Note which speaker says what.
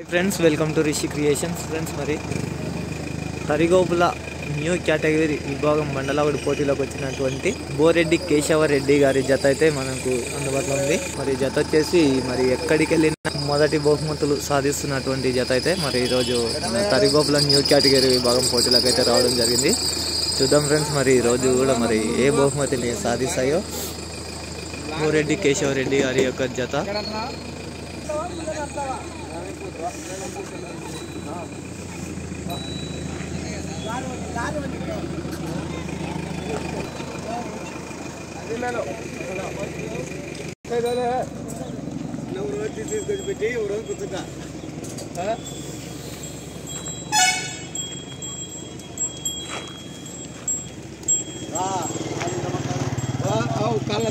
Speaker 1: Friends welcome to Rishi creations. Friends మరి Tarigopula new category విభాగం మండలవాడి పోటీలోకి వచ్చినటువంటి బోరెడ్డి కేశవరెడ్డి గారి జత అయితే మనకు అందుబాటులో ఉంది. మరి జత వచ్చేసి మరి ఎక్కడికి వెళ్ళిన మొదటి బహుమతులు సాధిస్తున్నటువంటి జత అయితే మరి ఈరోజు తరిగోపుల న్యూ కేటగిరీ విభాగం పోటీలోకి అయితే రావడం జరిగింది. చూద్దాం ఫ్రెండ్స్ మరి ఈరోజు కూడా మరి ఏ బహుమతిని సాధిస్తాయో బోరెడ్డి కేశవరెడ్డి గారి యొక్క జత.
Speaker 2: కాళ్ళ